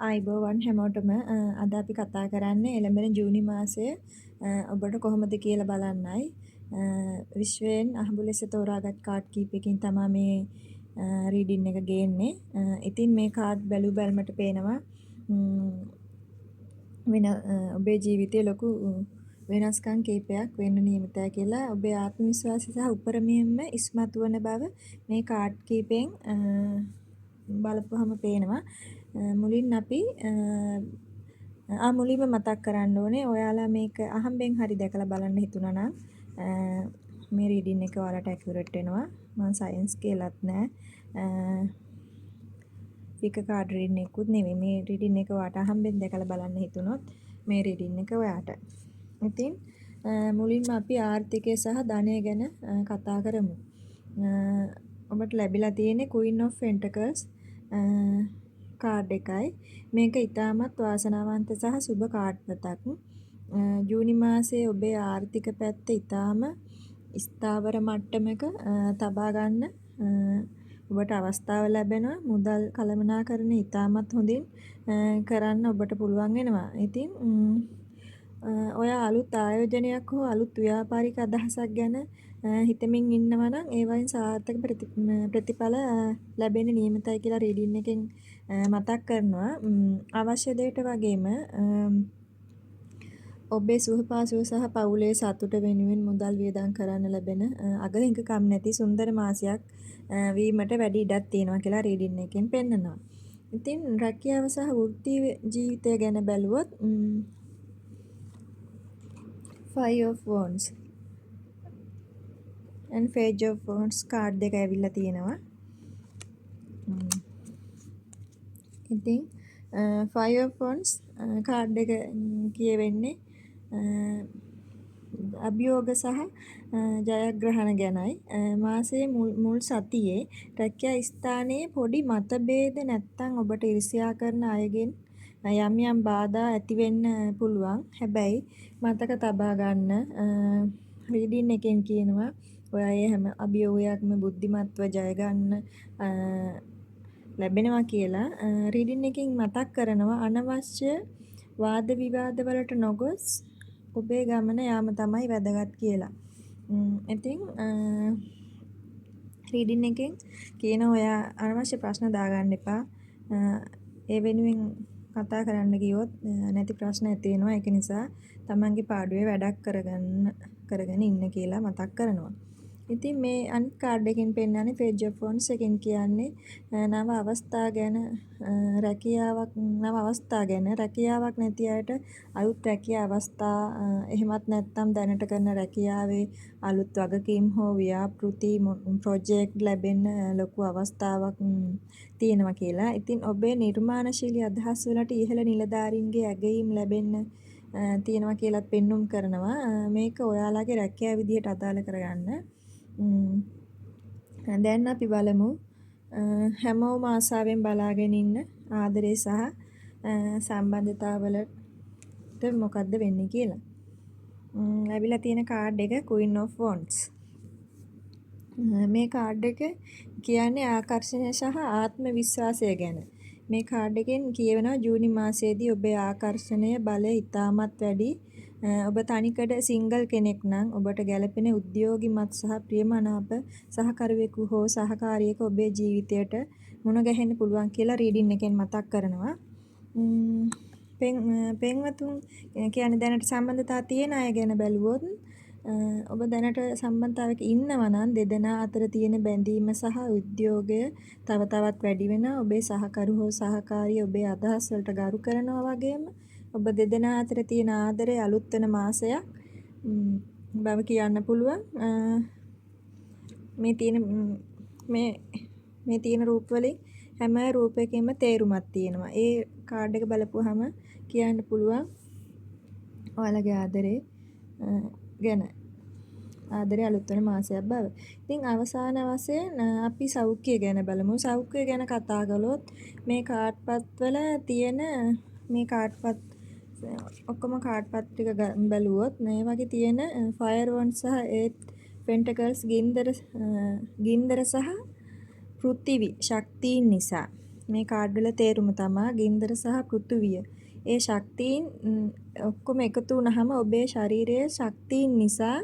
ආයිබෝවන් හැමෝටම අද අපි කතා කරන්නේ එළඹෙන ජූනි මාසය ඔබට කොහොමද කියලා බලන්නයි. විශ්වයෙන් අහඹු ලෙස තෝරාගත් කාඩ් කීපයකින් තමයි මේ රීඩින් එක ගේන්නේ. ඉතින් මේ කාඩ් බැලු බැලමට පේනවා වෙන ඔබේ ජීවිතයේ ලොකු වෙනස්කම් කීපයක් වෙන්න නියමිතයි කියලා. ඔබේ ආත්ම විශ්වාසය සහ උපරිමයෙන්ම ඉස්මතු වන බව මේ කාඩ් කීපෙන් බලපුවහම පේනවා. මුලින් අපි මුලින්ම මතක් කරන්න ඕනේ ඔයාලා මේක අහම්බෙන් හරි දැකලා බලන්න හිතුණා නම් මේ රීඩින් එක ඔයාලට ඇකියුරේට් වෙනවා. මම සයන්ස් කියලාත් නෑ. පික කාඩ් රීඩින් එකකුත් නෙවෙයි. මේ රීඩින් එක ඔයාට අහම්බෙන් දැකලා බලන්න හිතුනොත් මේ රීඩින් එක ඔයාට. ඉතින් මුලින්ම අපි ආර්ථිකය සහ ධනය ගැන කතා කරමු. ඔබට ලැබිලා තියෙන්නේ Queen of Pentacles කාඩ් එකයි. මේක ඉතාමත් වාසනාවන්ත සහ සුබ කාඩ් පතක්. ජූනි මාසයේ ඔබේ ආර්ථික පැත්ත ඉතාම ස්ථාවර මට්ටමක තබා ගන්න ඔබට අවස්ථාව ලැබෙනවා. මුදල් කළමනාකරණය ඉතාමත් හොඳින් කරන්න ඔබට පුළුවන් වෙනවා. ඉතින් ඔයා අලුත් ආයෝජනයක් හෝ අලුත් ව්‍යාපාරික අදහසක් ගැන හිතමින් ඉන්නවා නම් ඒ වයින් සාර්ථක ප්‍රතිඵල ලැබෙන්න නියමිතයි කියලා රීඩින් එකෙන් මතක් කරනවා. අවශ්‍ය දෙයට වගේම ඔබේ සුවපහසුව සහ පවුලේ සතුට වෙනුවෙන් මුදල් වියදම් කරන්න ලැබෙන අගහිඟකම් නැති සුන්දර මාසයක් වීමට වැඩි ඉඩක් තියෙනවා කියලා රීඩින් එකෙන් පෙන්නනවා. ඉතින් රැකියාව සහ වෘත්ති ජීවිතය ගැන බැලුවොත් Five of Wands and Page of Wands card දෙක ඇවිල්ලා තියෙනවා. ඉතින් Five of Wands කාඩ් එක කියවෙන්නේ අභියෝග සහ ජයග්‍රහණ ගැනයි. මාසයේ මුල් සතියේ රැකියා ස්ථානයේ පොඩි මතභේද නැත්තම් ඔබට ඉරිසියා කරන අයගෙන් යම් යම් බාධා ඇති වෙන්න පුළුවන්. හැබැයි මතක තබා ගන්න රීඩින් එකෙන් කියනවා ඔයා ඒ හැම අභියෝගයක්ම බුද්ධිමත්ව ජය ගන්න ලැබෙනවා කියලා. රීඩින් එකෙන් මතක් කරනවා අනවශ්‍ය වාද විවාද වලට නොගොස් ඔබේ ගමන යාම තමයි වැදගත් කියලා. ඉතින් රීඩින් එකෙන් කියන ඔයා අනවශ්‍ය ප්‍රශ්න දාගන්න එපා. ඒ වෙනුවෙන් කතා කරන්න ගියොත් නැති ප්‍රශ්න ඇති වෙනවා. ඒක නිසා තමන්ගේ පාඩුවේ වැඩක් කරගෙන ඉන්න කියලා මතක් කරනවා. ඉතින් මේ අනිත් කාඩ් එකෙන් පෙන්නන්නේ Page of Wands එකෙන් කියන්නේ නව අවස්ථා ගැන රැකියාවක් නැති අයට අලුත් රැකියා අවස්ථා එහෙමත් නැත්නම් දැනට කරන රැකියාවේ අලුත් වගකීම් හෝ ව්‍යාපෘති ප්‍රොජෙක්ට් ලැබෙන්න ලොකු අවස්ථාවක් තියෙනවා කියලා. ඉතින් ඔබේ නිර්මාණශීලී අදහස් වලට ඉහළ නිලධාරීන්ගේ ඇගයීම් ලැබෙන්න තියෙනවා කියලාත් පෙන්눔 කරනවා. මේක ඔයාලගේ රැකියාව විදියට අදාළ කරගන්න. දැන් අපි බලමු හැමෝම ආසාවෙන් බලාගෙන ඉන්න ආදරේ සහ සම්බන්ධතාවලට මොකද්ද වෙන්නේ කියලා. ලැබිලා තියෙන කාඩ් එක Queen of Wands. මේ කාඩ් එක කියන්නේ ආකර්ෂණය සහ ආත්ම විශ්වාසය ගැන. මේ කාඩ් එකෙන් කියවෙනවා ජූනි මාසයේදී ඔබේ ආකර්ෂණය බලය ඉතාමත් වැඩි. ඔබ තනිකඩ සිංගල් කෙනෙක් නම් ඔබට ගැළපෙන උද්‍යෝගිමත් සහ ප්‍රියමනාප සහකරුවෙකු හෝ සහකාරියෙක ඔබේ ජීවිතයට මුණ ගැහෙන්න පුළුවන් කියලා රීඩින් එකෙන් මතක් කරනවා. පෙන්වතුන් කියන්නේ දැනට සම්බන්ධතා තියෙන අය ගැන බැලුවොත් ඔබ දැනට සම්බන්ධතාවයක ඉන්නවා නම් දෙදෙනා අතර තියෙන බැඳීම සහ උද්‍යෝගය තව තවත් වැඩි වෙනවා. ඔබේ සහකරු හෝ සහකාරිය ඔබේ අදහස් වලට ගරු කරනවා වගේම ඔබ දෙදෙනා අතර තියෙන ආදරය අලුත් වෙන මාසයක් බව කියන්න පුළුවන්. මේ තියෙන රූප වලින් හැම රූපයකින්ම තේරුමක් තියෙනවා. ඒ කාඩ් එක බලපුවාම කියන්න පුළුවන් ඔයාලගේ ආදරේ ගැන. ආදරේ අලුත් වෙන මාසයක් බව. ඉතින් අවසාන වශයෙන් අපි සෞඛ්‍යය ගැන බලමු. සෞඛ්‍යය ගැන කතා කළොත් මේ කාඩ්පත් වල තියෙන මේ කාඩ්පත් ඔක්කොම කාඩ්පත් ටික බැලුවොත් මේ වගේ තියෙන Fire Wands සහ Eight Pentacles ගින්දර සහ පෘථිවි ශක්තියින් නිසා මේ කාඩ් වල තේරුම තමයි ගින්දර සහ පෘථුවිය. ඒ ශක්තියින් ඔක්කොම එකතු වුණාම ඔබේ ශරීරයේ ශක්තියින් නිසා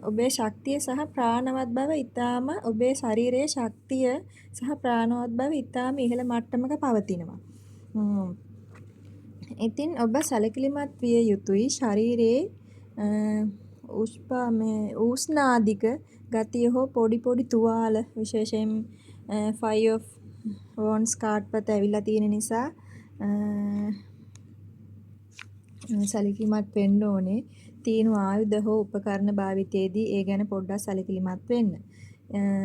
ඔබේ ශක්තිය සහ ප්‍රාණවත් බව ඊටාම ඔබේ ශරීරයේ ශක්තිය සහ ප්‍රාණවත් බව ඊටාම ඉහළ මට්ටමක පවතිනවා. ඉතින් ඔබ සැලකිලිමත් විය යුතුයි ශරීරයේ උෂ්ණාධික ගතිය හෝ පොඩි පොඩි තුවාල විශේෂයෙන් 5 of wands කාඩ් පත ඇවිල්ලා තියෙන නිසා සැලකිලිමත් වෙන්න ඕනේ. තීනු ආයුධ හෝ උපකරණ භාවිතයේදී ඒ ගැන පොඩ්ඩක් සැලකිලිමත් වෙන්න.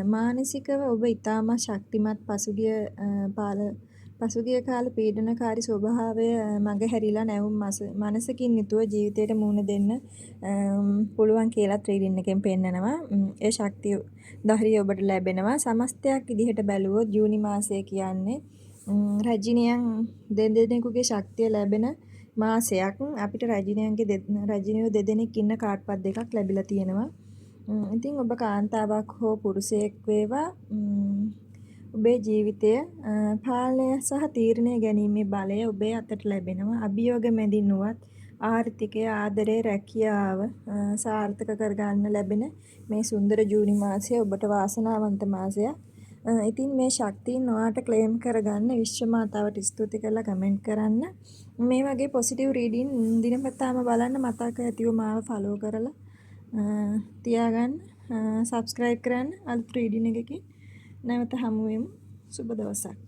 මානසිකව ඔබ ඊටාම ශක්තිමත් පසුගිය කාල පීඩනකාරී ස්වභාවය මගහැරිලා නැවුම් මනසකින් යුතුව ජීවිතයට මුහුණ දෙන්න පුළුවන් කියලා රීඩින් එකෙන් පෙන්නනවා. ඒ ශක්තිය ධෛර්යය ඔබට ලැබෙනවා. සමස්තයක් විදිහට බැලුවොත් ජූනි මාසය කියන්නේ රජිනියන් දෙදෙනෙකුගේ ශක්තිය ලැබෙන මාසයක්. අපිට රජිනියෝ දෙදෙනෙක් ඉන්න කාඩ් පත් දෙකක් ලැබිලා තියෙනවා. ඉතින් ඔබ කාන්තාවක් හෝ පුරුෂයෙක් වේවා ඔබේ ජීවිතය පාලනය සහ තීරණය ගැනීමේ බලය ඔබේ අතට ලැබෙනවා. අභියෝග මැදින් වුවත් ආර්ථිකය, ආදරය, රැකියාව සාර්ථක කරගන්න ලැබෙන මේ සුන්දර ජූනි මාසය ඔබට වාසනාවන්ත මාසයක්. ඉතින් මේ ශක්තියින් ඔයාට ක්ලේම් කරගන්න විශ්ව මාතාවට ස්තුති කරලා කමෙන්ට් කරන්න. මේ වගේ පොසිටිව් රීඩින් දිනපතාම බලන්න මතක ඇතිව මාව ෆලෝ කරලා තියාගන්න. සබ්ස්ක්‍රයිබ් කරන්න අලුත් රීඩින් එකකින් නැවත හමු වෙමු. සුබ දවසක්.